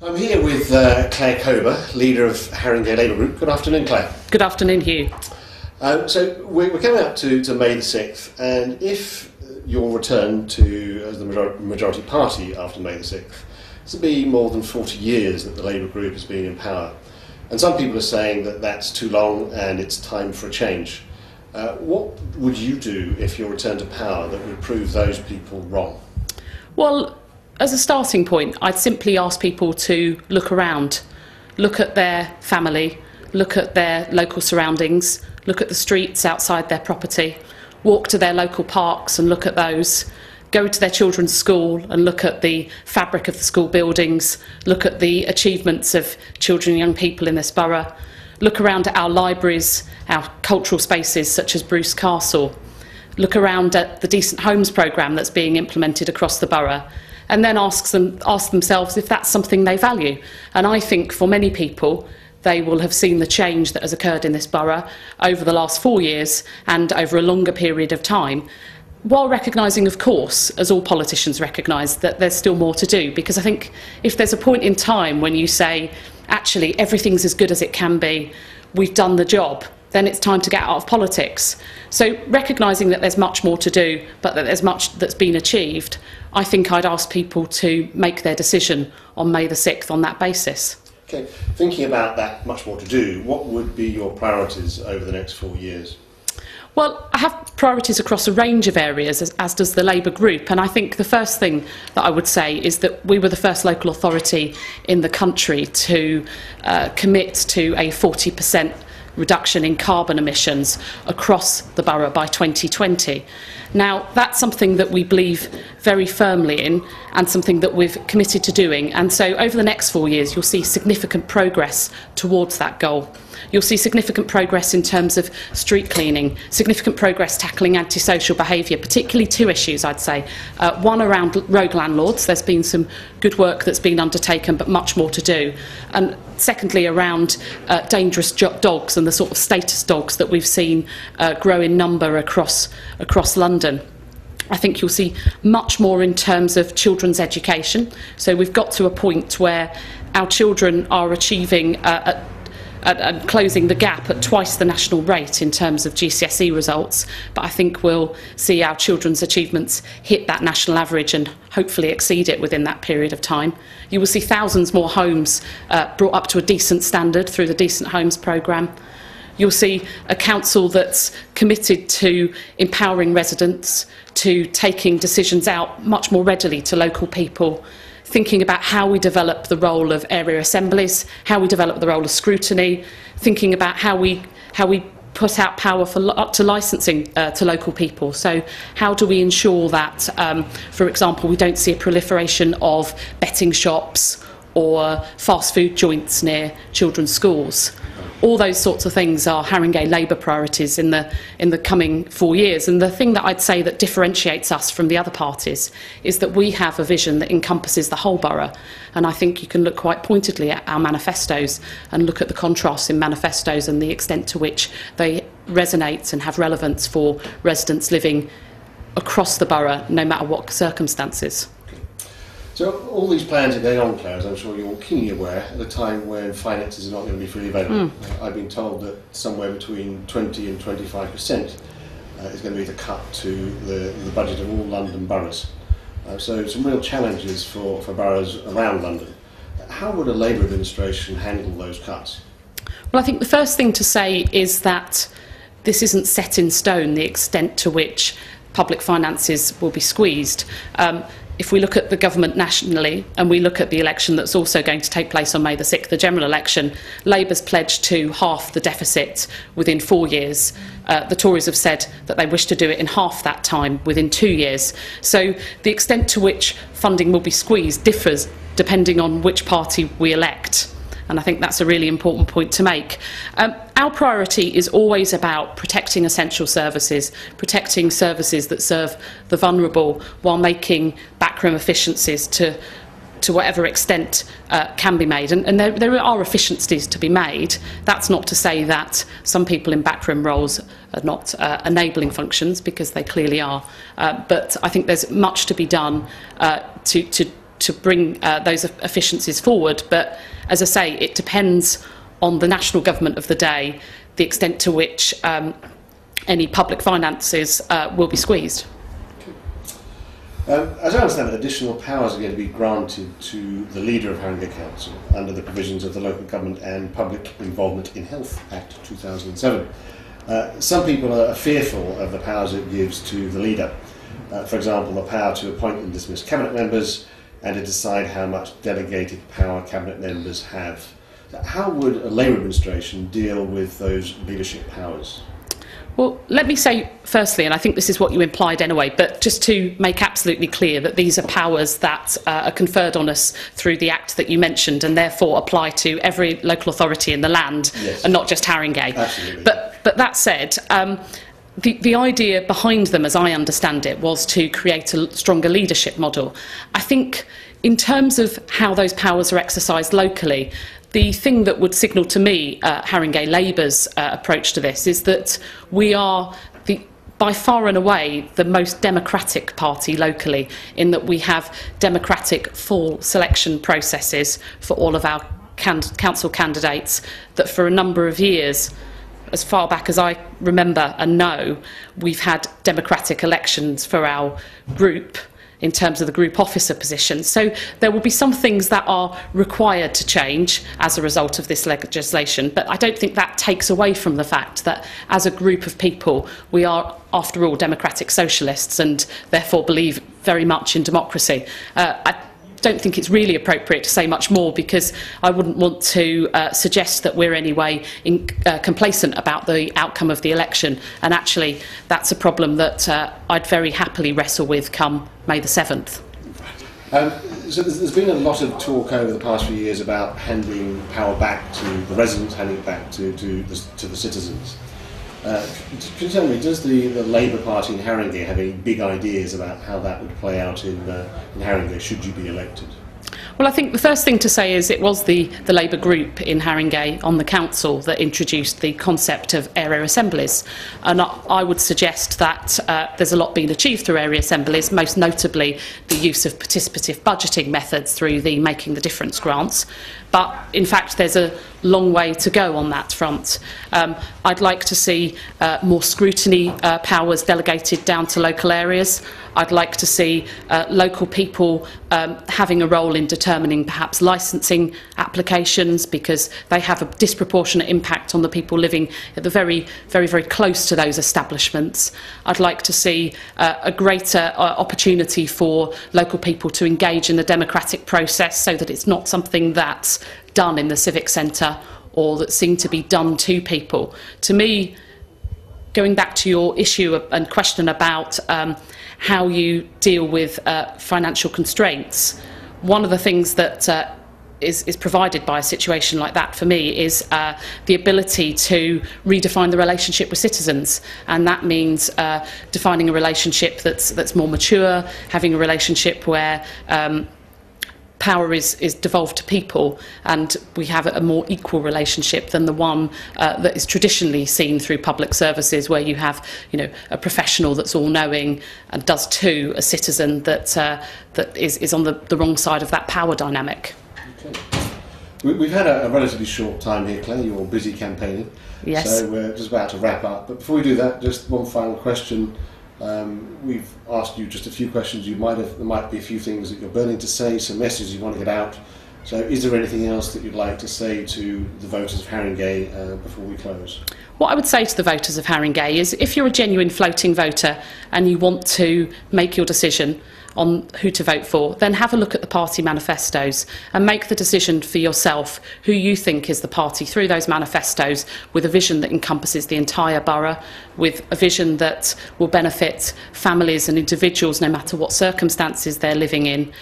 I'm here with Claire Cober, leader of Haringey Labour Group. Good afternoon, Claire. Good afternoon, Hugh. So we're coming up to May the 6th, and if your return to as the majority party after May the 6th, this will be more than 40 years that the Labour Group has been in power. And some people are saying that that's too long and it's time for a change. What would you do if you returned to power that would prove those people wrong? Well, as a starting point, I'd simply ask people to look around, look at their family, look at their local surroundings, look at the streets outside their property, walk to their local parks and look at those, go to their children's school and look at the fabric of the school buildings, look at the achievements of children and young people in this borough, look around at our libraries, our cultural spaces such as Bruce Castle, look around at the Decent Homes programme that's being implemented across the borough, and then ask themselves if that's something they value. And I think for many people, they will have seen the change that has occurred in this borough over the last 4 years and over a longer period of time, while recognising, of course, as all politicians recognise, that there's still more to do. Because I think if there's a point in time when you say, actually, everything's as good as it can be, we've done the job, then it's time to get out of politics. So recognising that there's much more to do, but that there's much that's been achieved, I think I'd ask people to make their decision on May the 6th on that basis. Okay, thinking about that much more to do, what would be your priorities over the next 4 years? Well, I have priorities across a range of areas, as does the Labour Group, and I think the first thing that I would say is that we were the first local authority in the country to commit to a 40% reduction in carbon emissions across the borough by 2020. Now, that's something that we believe very firmly in and something that we've committed to doing. And so over the next 4 years, you'll see significant progress towards that goal. You'll see significant progress in terms of street cleaning, significant progress tackling antisocial behaviour, particularly two issues, I'd say. One around rogue landlords. There's been some good work that's been undertaken, but much more to do. And secondly, around dangerous dogs and the sort of status dogs that we've seen grow in number across London. I think you'll see much more in terms of children's education. So we've got to a point where our children are achieving and closing the gap at twice the national rate in terms of GCSE results, but I think we'll see our children's achievements hit that national average and hopefully exceed it within that period of time. You will see thousands more homes brought up to a decent standard through the Decent Homes programme. You'll see a council that's committed to empowering residents, to taking decisions out much more readily to local people, thinking about how we develop the role of area assemblies, how we develop the role of scrutiny, thinking about how we put out power up to licensing to local people. So how do we ensure that, for example, we don't see a proliferation of betting shops or fast food joints near children's schools? All those sorts of things are Haringey Labour priorities in the coming 4 years. And the thing that I'd say that differentiates us from the other parties is that we have a vision that encompasses the whole borough. And I think you can look quite pointedly at our manifestos and look at the contrasts in manifestos and the extent to which they resonate and have relevance for residents living across the borough, no matter what circumstances. So all these plans are going on, Claire, as I'm sure you're keenly aware, at a time when finances are not going to be fully available. I've been told that somewhere between 20 and 25% is going to be the cut to the budget of all London boroughs. So some real challenges for boroughs around London. How would a Labour administration handle those cuts? Well, I think the first thing to say is that this isn't set in stone, the extent to which public finances will be squeezed. If we look at the government nationally and we look at the election that's also going to take place on May the 6th, the general election, Labour's pledged to half the deficit within 4 years. The Tories have said that they wish to do it in half that time within 2 years. So the extent to which funding will be squeezed differs depending on which party we elect. And I think that's a really important point to make. Our priority is always about protecting essential services, protecting services that serve the vulnerable, while making backroom efficiencies to whatever extent can be made. And there are efficiencies to be made. That's not to say that some people in backroom roles are not enabling functions, because they clearly are. But I think there's much to be done to to bring those efficiencies forward. But as I say, it depends on the national government of the day, the extent to which any public finances will be squeezed. As I understand it, additional powers are going to be granted to the leader of Haringey Council under the provisions of the Local Government and Public Involvement in Health Act 2007. Some people are fearful of the powers it gives to the leader. For example, the power to appoint and dismiss cabinet members and to decide how much delegated power cabinet members have. How would a Labour administration deal with those leadership powers? Well, let me say firstly, and I think this is what you implied anyway, but just to make absolutely clear that these are powers that are conferred on us through the Act that you mentioned and therefore apply to every local authority in the land, yes, and not just Haringey. Absolutely. But that said, the idea behind them, as I understand it, was to create a stronger leadership model. I think in terms of how those powers are exercised locally, the thing that would signal to me Haringey Labour's approach to this is that we are by far and away the most democratic party locally, in that we have democratic full selection processes for all of our council candidates, that for a number of years, as far back as I remember and know, we've had democratic elections for our group in terms of the group officer position. So there will be some things that are required to change as a result of this legislation, but I don't think that takes away from the fact that as a group of people, we are, after all, democratic socialists and therefore believe very much in democracy. I don't think it's really appropriate to say much more, because I wouldn't want to suggest that we're any way complacent about the outcome of the election, and actually that's a problem that I'd very happily wrestle with come May the 7th. So there's been a lot of talk over the past few years about handing power back to the residents, handing it back to the citizens. Can you tell me, does the Labour Party in Haringey have any big ideas about how that would play out in Haringey should you be elected? Well, I think the first thing to say is it was the Labour group in Haringey on the council that introduced the concept of area assemblies, and I would suggest that there's a lot being achieved through area assemblies, most notably the use of participative budgeting methods through the Making the Difference grants. But in fact, there's a long way to go on that front. I'd like to see more scrutiny powers delegated down to local areas. I'd like to see local people having a role in determining perhaps licensing applications, because they have a disproportionate impact on the people living at the very close to those establishments. I'd like to see a greater opportunity for local people to engage in the democratic process, so that it's not something that's done in the civic centre or that seem to be done to people. To me, going back to your issue and question about how you deal with financial constraints, one of the things that is provided by a situation like that for me is the ability to redefine the relationship with citizens, and that means defining a relationship that's more mature, having a relationship where power is devolved to people, and we have a more equal relationship than the one that is traditionally seen through public services, where you have, a professional that's all-knowing and does to a citizen that is on the wrong side of that power dynamic. Okay. We've had a relatively short time here, Claire. You're busy campaigning, yes. So we're just about to wrap up. But before we do that, just one final question. We've asked you just a few questions. There might be a few things that you're burning to say, some messages you want to get out. So is there anything else that you'd like to say to the voters of Haringey before we close? What I would say to the voters of Haringey is, if you're a genuine floating voter and you want to make your decision on who to vote for, then have a look at the party manifestos and make the decision for yourself who you think is the party through those manifestos, with a vision that encompasses the entire borough, with a vision that will benefit families and individuals no matter what circumstances they're living in.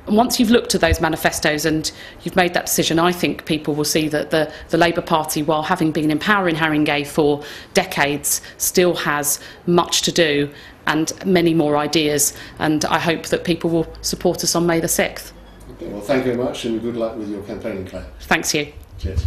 And once you've looked at those manifestos and you've made that decision, I think people will see that the Labour Party, while having been in power in Haringey for decades, still has much to do and many more ideas, and I hope that people will support us on May the 6th. Okay, well, thank you very much, and good luck with your campaigning, Claire. Thanks you. Cheers.